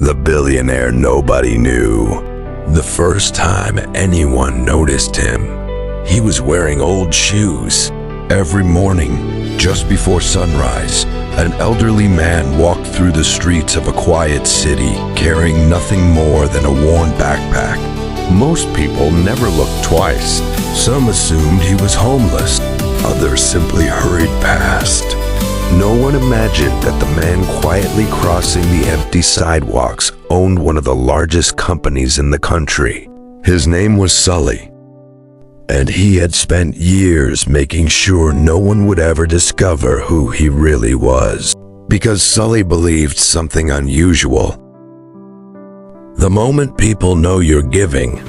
the billionaire nobody knew. The first time anyone noticed him, he was wearing old shoes. Every morning, just before sunrise, an elderly man walked through the streets of a quiet city, carrying nothing more than a worn backpack. Most people never looked twice. Some assumed he was homeless. Others simply hurried past. No one imagined that the man quietly crossing the empty sidewalks owned one of the largest companies in the country. His name was Sully, and he had spent years making sure no one would ever discover who he really was, because Sully believed something unusual. The moment people know you're giving,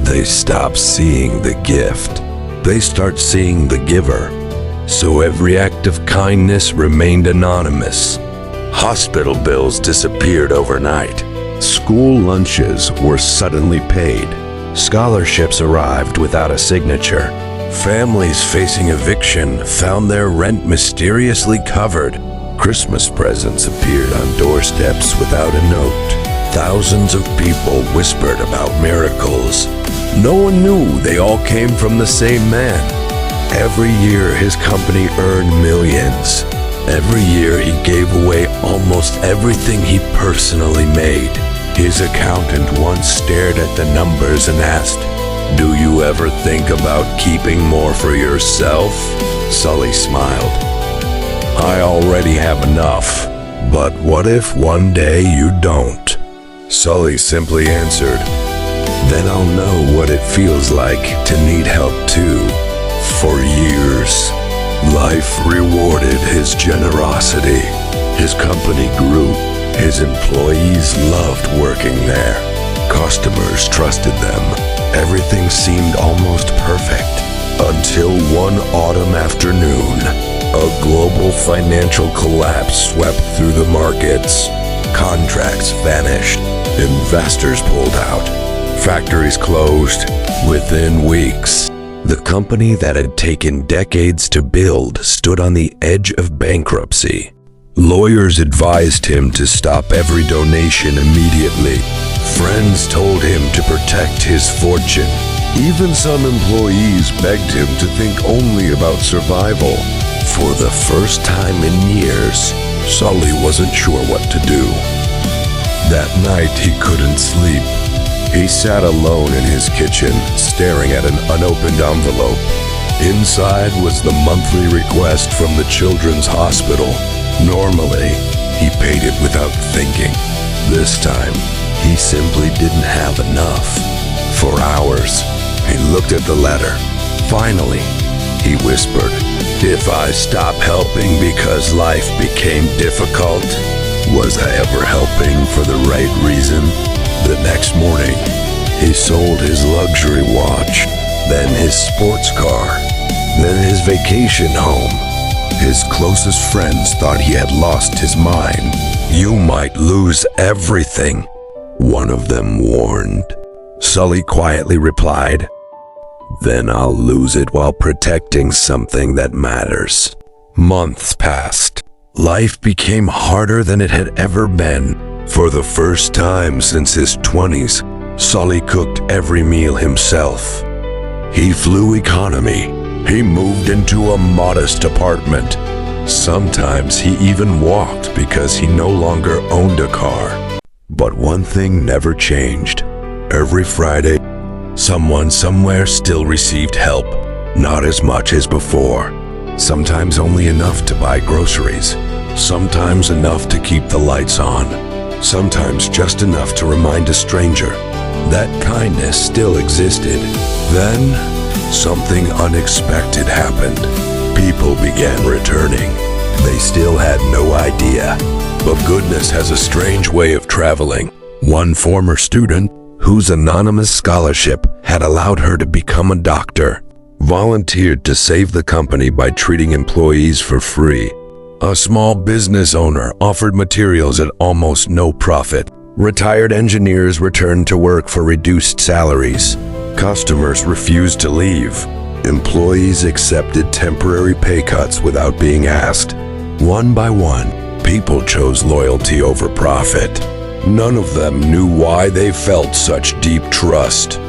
they stop seeing the gift. They start seeing the giver. So every act of kindness remained anonymous. Hospital bills disappeared overnight. School lunches were suddenly paid. Scholarships arrived without a signature. Families facing eviction found their rent mysteriously covered. Christmas presents appeared on doorsteps without a note. Thousands of people whispered about miracles. No one knew they all came from the same man. Every year his company earned millions. Every year he gave away almost everything he personally made. His accountant once stared at the numbers and asked, "Do you ever think about keeping more for yourself?" Sully smiled. "I already have enough, but what if one day you don't?" Sully simply answered, "Then I'll know what it feels like to need help too." For years, life rewarded his generosity. His company grew. His employees loved working there. Customers trusted them. Everything seemed almost perfect until one autumn afternoon, a global financial collapse swept through the markets. Contracts vanished. Investors pulled out. Factories closed. Within weeks, the company that had taken decades to build stood on the edge of bankruptcy. Lawyers advised him to stop every donation immediately. Friends told him to protect his fortune. Even some employees begged him to think only about survival. For the first time in years, Sully wasn't sure what to do. That night he couldn't sleep. He sat alone in his kitchen, staring at an unopened envelope. Inside was the monthly request from the children's hospital. Normally, he paid it without thinking. This time, he simply didn't have enough. For hours, he looked at the letter. Finally, he whispered, "If I stop helping because life became difficult, was I ever helping for the right reason?" The next morning, he sold his luxury watch, then his sports car, then his vacation home. His closest friends thought he had lost his mind. "You might lose everything," one of them warned. Sully quietly replied, "Then I'll lose it while protecting something that matters." Months passed. Life became harder than it had ever been. For the first time since his 20s, Sully cooked every meal himself. He flew economy. He moved into a modest apartment. Sometimes he even walked because he no longer owned a car. But one thing never changed. Every Friday, someone somewhere still received help. Not as much as before. Sometimes only enough to buy groceries. Sometimes enough to keep the lights on. Sometimes just enough to remind a stranger that kindness still existed. Then, something unexpected happened. People began returning. They still had no idea, but goodness has a strange way of traveling. One former student, whose anonymous scholarship had allowed her to become a doctor, volunteered to save the company by treating employees for free. A small business owner offered materials at almost no profit. Retired engineers returned to work for reduced salaries. Customers refused to leave. Employees accepted temporary pay cuts without being asked. One by one, people chose loyalty over profit. None of them knew why they felt such deep trust.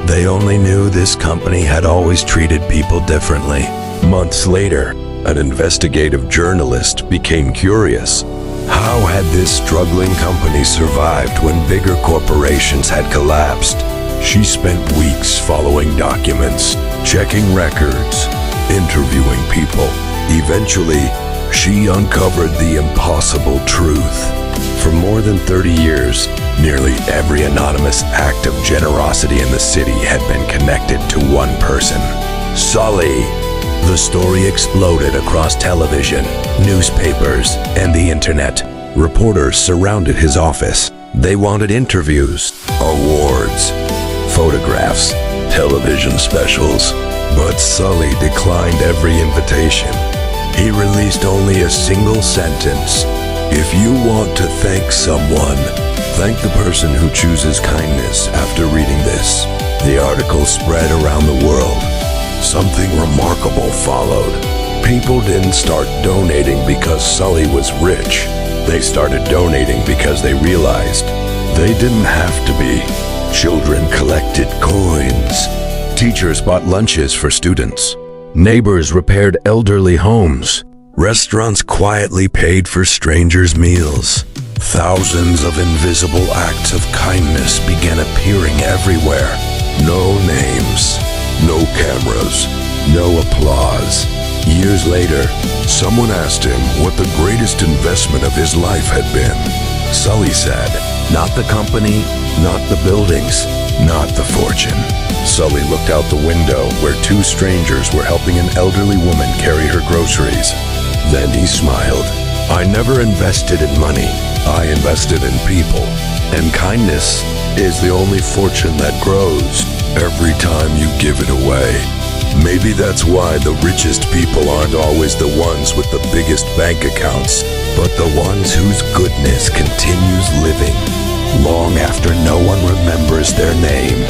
They only knew this company had always treated people differently. Months later, an investigative journalist became curious. How had this struggling company survived when bigger corporations had collapsed? She spent weeks following documents, checking records, interviewing people. Eventually, she uncovered the impossible truth. For more than 30 years, nearly every anonymous act of generosity in the city had been connected to one person, Sully. The story exploded across television, newspapers, and the internet. Reporters surrounded his office. They wanted interviews, awards, photographs, television specials. But Sully declined every invitation. He released only a single sentence. If you want to thank someone, thank the person who chooses kindness after reading this. The article spread around the world. Something remarkable followed. People didn't start donating because Sully was rich. They started donating because they realized they didn't have to be. Children collected coins. Teachers bought lunches for students. Neighbors repaired elderly homes. Restaurants quietly paid for strangers' meals. Thousands of invisible acts of kindness began appearing everywhere. No names, no cameras, no applause. Years later, someone asked him what the greatest investment of his life had been. Sully said, "Not the company, not the buildings, not the fortune." Sully looked out the window where two strangers were helping an elderly woman carry her groceries. Then he smiled. "I never invested in money. I invested in people. And kindness is the only fortune that grows every time you give it away." Maybe that's why the richest people aren't always the ones with the biggest bank accounts, but the ones whose goodness continues living long after no one remembers their name.